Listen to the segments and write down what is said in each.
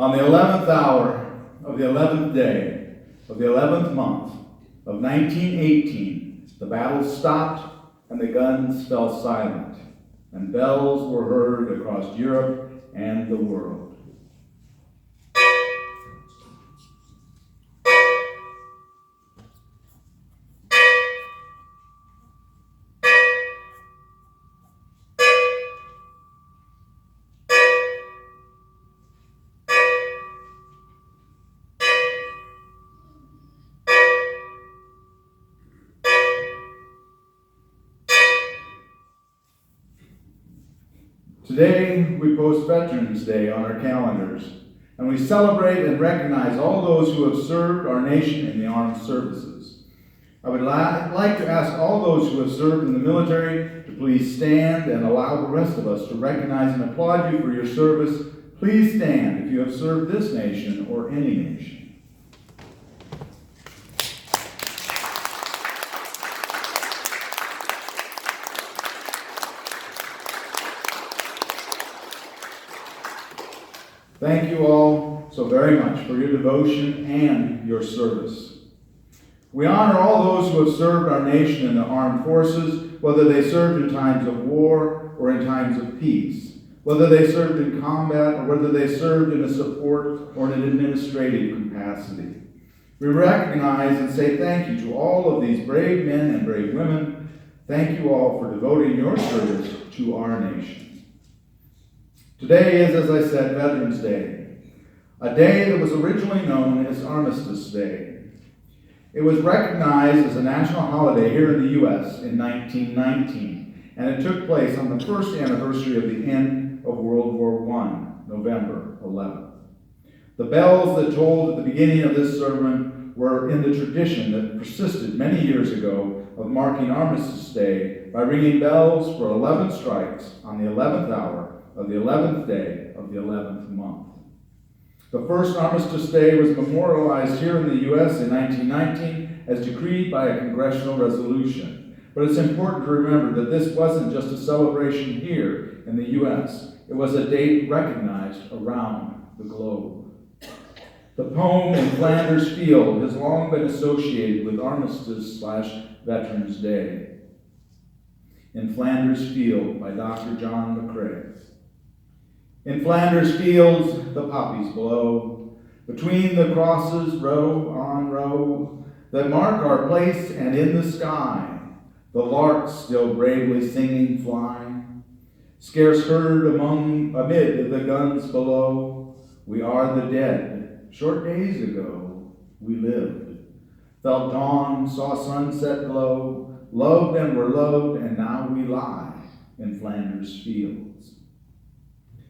On the 11th hour of the 11th day of the 11th month of 1918, the battle stopped and the guns fell silent, and bells were heard across Europe and the world. Today, we post Veterans Day on our calendars, and we celebrate and recognize all those who have served our nation in the armed services. I would like to ask all those who have served in the military to please stand and allow the rest of us to recognize and applaud you for your service. Please stand if you have served this nation or any nation. Thank you all so very much for your devotion and your service. We honor all those who have served our nation in the armed forces, whether they served in times of war or in times of peace, whether they served in combat or whether they served in a support or in an administrative capacity. We recognize and say thank you to all of these brave men and brave women. Thank you all for devoting your service to our nation. Today is, as I said, Veterans Day, a day that was originally known as Armistice Day. It was recognized as a national holiday here in the U.S. in 1919, and it took place on the first anniversary of the end of World War I, November 11th. The bells that tolled at the beginning of this sermon were in the tradition that persisted many years ago of marking Armistice Day by ringing bells for 11 strikes on the 11th hour of the 11th day of the 11th month. The first Armistice Day was memorialized here in the U.S. in 1919 as decreed by a congressional resolution. But it's important to remember that this wasn't just a celebration here in the U.S. It was a date recognized around the globe. The poem in Flanders Field has long been associated with Armistice/Veterans Day. In Flanders Field by Dr. John McCrae. In Flanders fields the poppies blow, between the crosses row on row, that mark our place, and in the sky the larks still bravely singing fly. Scarce heard amid the guns below, we are the dead, short days ago we lived. Felt dawn, saw sunset glow, loved and were loved, and now we lie in Flanders fields.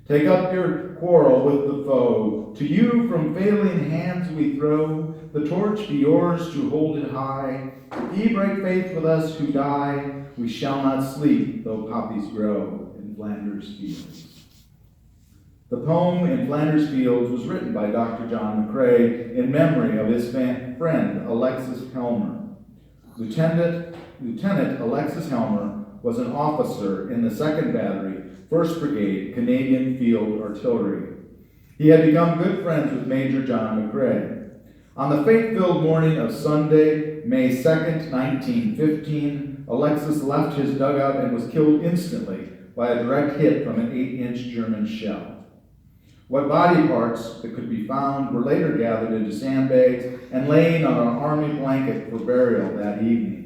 Take up your quarrel with the foe. To you from failing hands we throw. The torch be yours to hold it high. If ye break faith with us who die, we shall not sleep though poppies grow in Flanders fields. The poem in Flanders Fields was written by Dr. John McCrae in memory of his friend Alexis Helmer. Lieutenant Alexis Helmer was an officer in the 2nd Battery, 1st Brigade, Canadian Field Artillery. He had become good friends with Major John McCrae. On the fate-filled morning of Sunday, May 2nd, 1915, Alexis left his dugout and was killed instantly by a direct hit from an 8-inch German shell. What body parts that could be found were later gathered into sandbags and laid on an army blanket for burial that evening.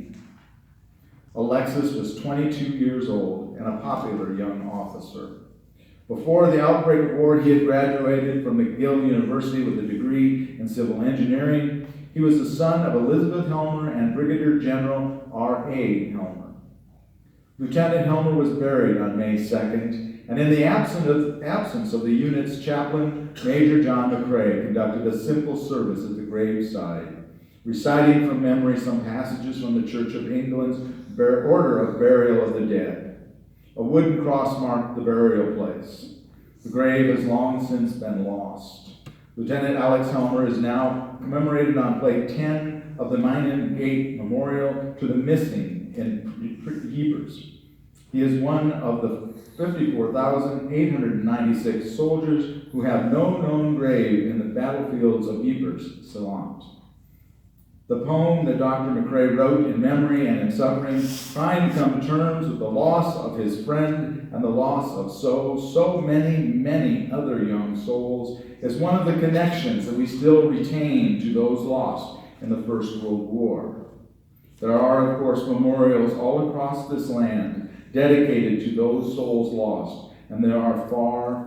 Alexis was 22 years old and a popular young officer. Before the outbreak of war, he had graduated from McGill University with a degree in civil engineering. He was the son of Elizabeth Helmer and Brigadier General R.A. Helmer. Lieutenant Helmer was buried on May 2nd, and in the absence of the unit's chaplain, Major John McCrae conducted a simple service at the graveside, reciting from memory some passages from the Church of England's Order of Burial of the Dead. A wooden cross marked the burial place. The grave has long since been lost. Lieutenant Alex Helmer is now commemorated on plate 10 of the Minen Gate Memorial to the Missing in Hebrews. He is one of the 54,896 soldiers who have no known grave in the battlefields of Ypres, Ceylon. The poem that Dr. McCrae wrote in memory and in suffering, trying to come to terms with the loss of his friend and the loss of so many other young souls, is one of the connections that we still retain to those lost in the First World War. There are, of course, memorials all across this land dedicated to those souls lost, and there are far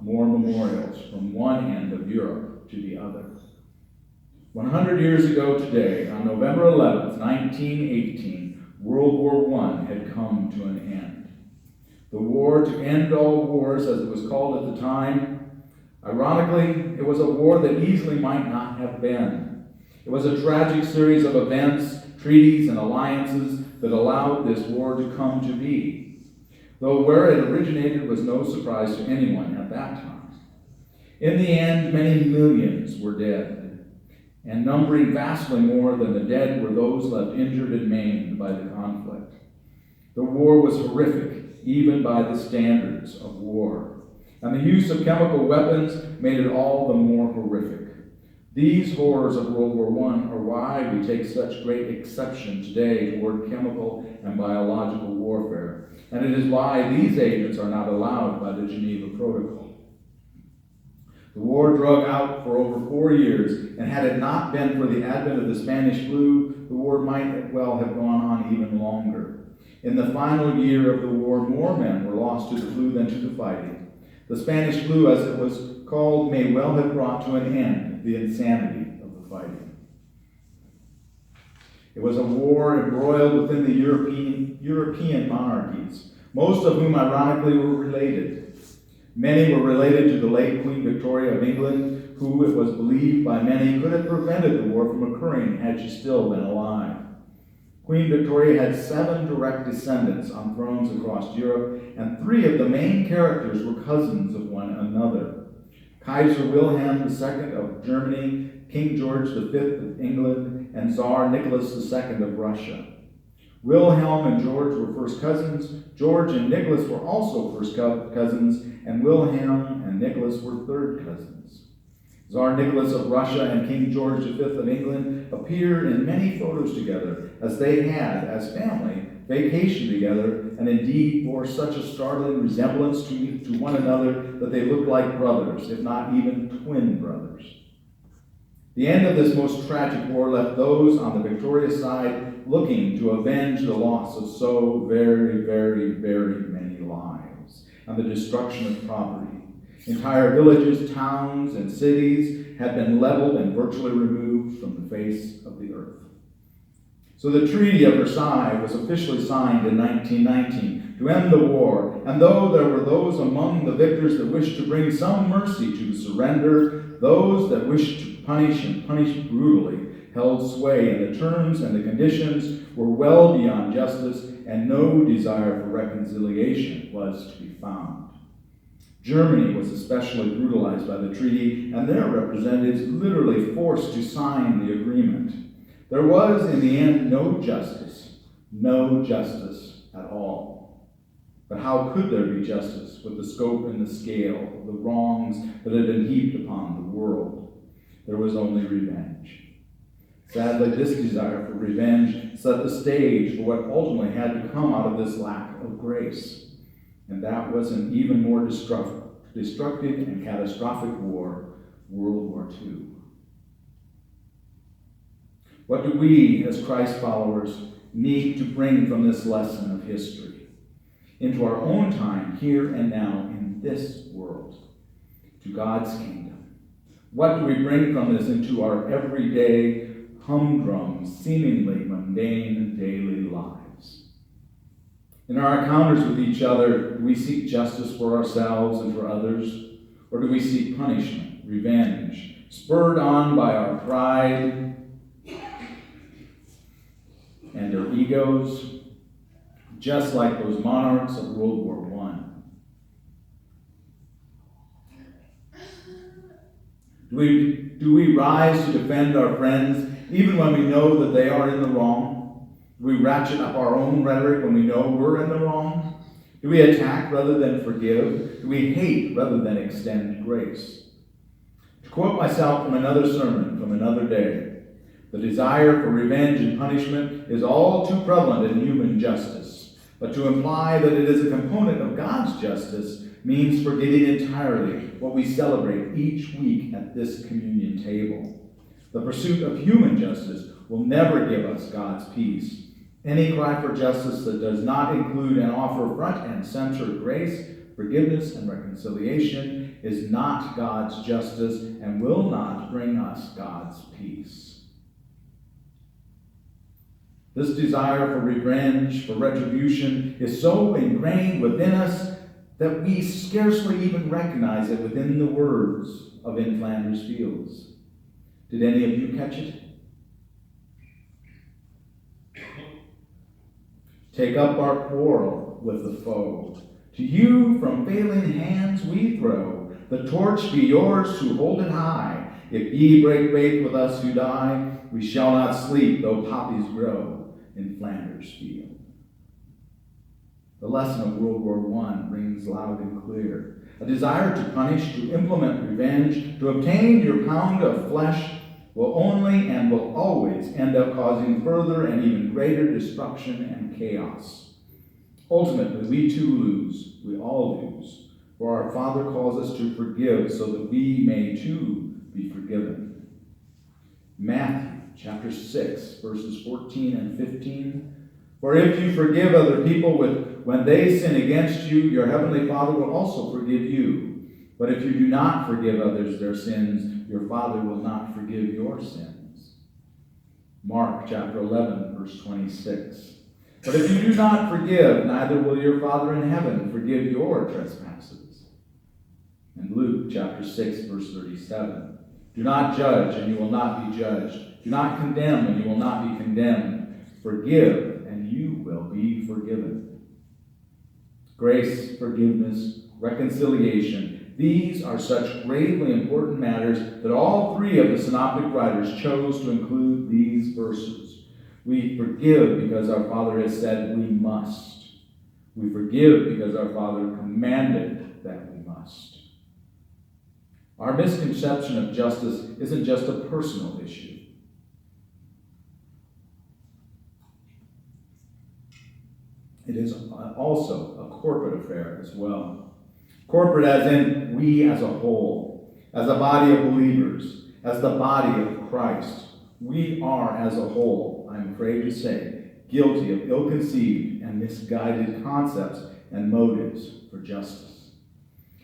more memorials from one end of Europe to the other. 100 years ago today, on November 11th, 1918, World War I had come to an end. The war to end all wars, as it was called at the time, ironically, it was a war that easily might not have been. It was a tragic series of events, treaties, and alliances that allowed this war to come to be, though where it originated was no surprise to anyone at that time. In the end, many millions were dead, and numbering vastly more than the dead were those left injured and maimed by the conflict. The war was horrific, even by the standards of war, and the use of chemical weapons made it all the more horrific. These horrors of World War I are why we take such great exception today toward chemical and biological warfare, and it is why these agents are not allowed by the Geneva Protocol. The war drug out for over 4 years, and had it not been for the advent of the Spanish flu, the war might well have gone on even longer. In the final year of the war, more men were lost to the flu than to the fighting. The Spanish flu, as it was called, may well have brought to an end the insanity of the fighting. It was a war embroiled within the European monarchies, most of whom ironically were related. Many were related to the late Queen Victoria of England, who it was believed by many could have prevented the war from occurring had she still been alive. Queen Victoria had 7 direct descendants on thrones across Europe, and 3 of the main characters were cousins of one another. Kaiser Wilhelm II of Germany, King George V of England, and Tsar Nicholas II of Russia. Wilhelm and George were first cousins. George and Nicholas were also first cousins, and Wilhelm and Nicholas were third cousins. Tsar Nicholas of Russia and King George V of England appear in many photos together, as they had, as family, vacationed together, and indeed bore such a startling resemblance to one another that they looked like brothers, if not even twin brothers. The end of this most tragic war left those on the victorious side looking to avenge the loss of so very many lives and the destruction of property. Entire villages, towns, and cities had been leveled and virtually removed from the face of the earth. So the Treaty of Versailles was officially signed in 1919 to end the war, and though there were those among the victors that wished to bring some mercy to the surrender, those that wished to punish and punish brutally held sway, and the terms and the conditions were well beyond justice, and no desire for reconciliation was to be found. Germany was especially brutalized by the treaty, and their representatives literally forced to sign the agreement. There was, in the end, no justice at all. But how could there be justice with the scope and the scale of the wrongs that had been heaped upon the world? There was only revenge. Sadly, this desire for revenge set the stage for what ultimately had to come out of this lack of grace. And that was an even more destructive and catastrophic war, World War II. What do we, as Christ followers, need to bring from this lesson of history into our own time, here and now, in this world, to God's kingdom? What do we bring from this into our everyday, humdrum, seemingly mundane daily lives? In our encounters with each other, do we seek justice for ourselves and for others? Or do we seek punishment, revenge, spurred on by our pride and our egos, just like those monarchs of World War I? Do we rise to defend our friends even when we know that they are in the wrong? Do we ratchet up our own rhetoric when we know we're in the wrong? Do we attack rather than forgive? Do we hate rather than extend grace? To quote myself from another sermon from another day, the desire for revenge and punishment is all too prevalent in human justice, but to imply that it is a component of God's justice means forgetting entirely what we celebrate each week at this communion table. The pursuit of human justice will never give us God's peace. Any cry for justice that does not include and offer front and center grace, forgiveness, and reconciliation is not God's justice and will not bring us God's peace. This desire for revenge, for retribution, is so ingrained within us that we scarcely even recognize it within the words of In Flanders Fields. Did any of you catch it? Take up our quarrel with the foe. To you from failing hands we throw. The torch be yours to hold it high. If ye break faith with us who die, we shall not sleep though poppies grow in Flanders Field. The lesson of World War I rings loud and clear. A desire to punish, to implement revenge, to obtain your pound of flesh will only and will always end up causing further and even greater destruction and chaos. Ultimately, we too lose. We all lose. For our Father calls us to forgive so that we may too be forgiven. Matthew chapter 6, verses 14 and 15. For if you forgive other people when they sin against you, your heavenly Father will also forgive you. But if you do not forgive others their sins, your Father will not forgive your sins. Mark chapter 11, verse 26. But if you do not forgive, neither will your Father in heaven forgive your trespasses. And Luke chapter 6, verse 37. Do not judge, and you will not be judged. Do not condemn, and you will not be condemned. Forgive, and you will be forgiven. Grace, forgiveness, reconciliation. These are such gravely important matters that all three of the synoptic writers chose to include these verses. We forgive because our Father has said we must. We forgive because our Father commanded that we must. Our misconception of justice isn't just a personal issue. It is also a corporate affair as well. Corporate as in we as a whole, as a body of believers, as the body of Christ. We are as a whole, I'm afraid to say, guilty of ill-conceived and misguided concepts and motives for justice.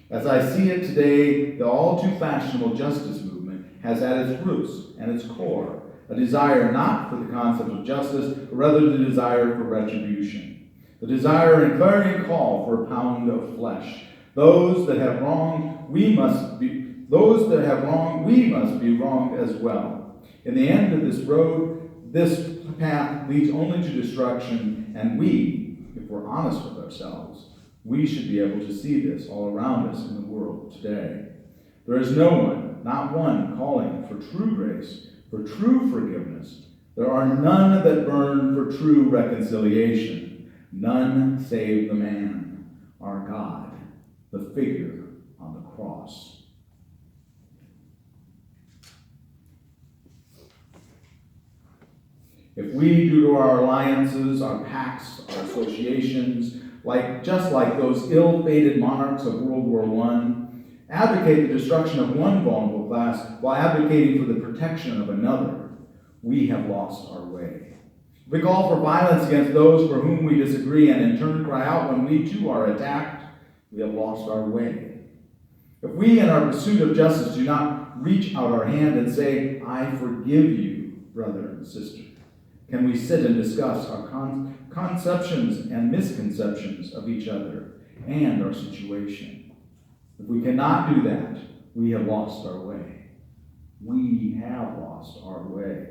As I see it today, the all-too-fashionable justice movement has at its roots and its core a desire not for the concept of justice, but rather the desire for retribution. The desire and clarion call for a pound of flesh. Those that have wronged, we must be wronged as well. In the end of this road, this path leads only to destruction, and we, if we're honest with ourselves, we should be able to see this all around us in the world today. There is no one, not one, calling for true grace, for true forgiveness. There are none that burn for true reconciliation. None save the man, our God, the figure on the cross. If we, due to our alliances, our pacts, our associations, just like those ill-fated monarchs of World War I, advocate the destruction of one vulnerable class while advocating for the protection of another, we have lost our way. If we call for violence against those for whom we disagree and in turn cry out when we too are attacked, we have lost our way. If we in our pursuit of justice do not reach out our hand and say, I forgive you, brother and sister, can we sit and discuss our conceptions and misconceptions of each other and our situation? If we cannot do that, we have lost our way. We have lost our way.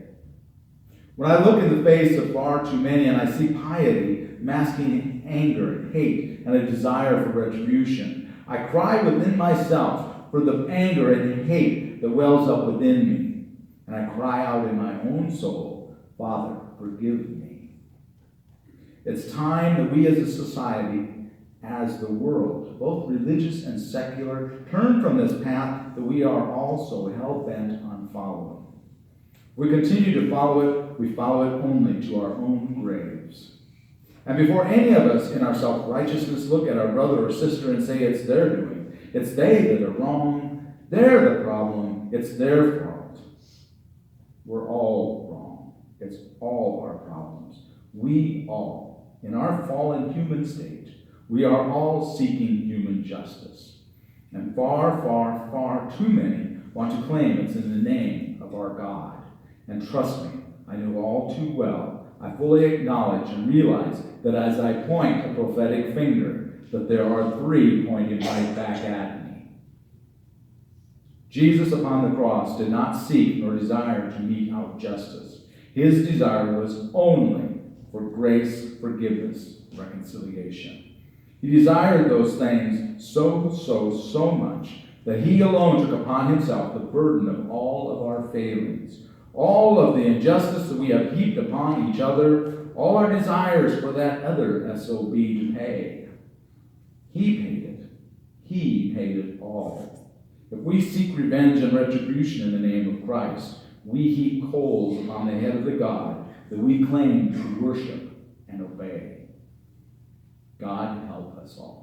When I look in the face of far too many and I see piety masking anger and hate and a desire for retribution, I cry within myself for the anger and hate that wells up within me. And I cry out in my own soul, Father, forgive me. It's time that we as a society as the world, both religious and secular, turn from this path that we are also hell-bent on following. If we continue to follow it, we follow it only to our own graves. And before any of us in our self-righteousness look at our brother or sister and say it's their doing, it's they that are wrong, they're the problem, it's their fault, we're all wrong. It's all our problems. We all, in our fallen human state, we are all seeking human justice. And far, far, far too many want to claim it's in the name of our God. And trust me, I know all too well, I fully acknowledge and realize that as I point a prophetic finger, that there are three pointing right back at me. Jesus upon the cross did not seek nor desire to mete out justice. His desire was only for grace, forgiveness, reconciliation. He desired those things so much that he alone took upon himself the burden of all of our failings, all of the injustice that we have heaped upon each other, all our desires for that other SOB to pay. He paid it. He paid it all. If we seek revenge and retribution in the name of Christ, we heap coals upon the head of the God that we claim to worship and obey. God help us all.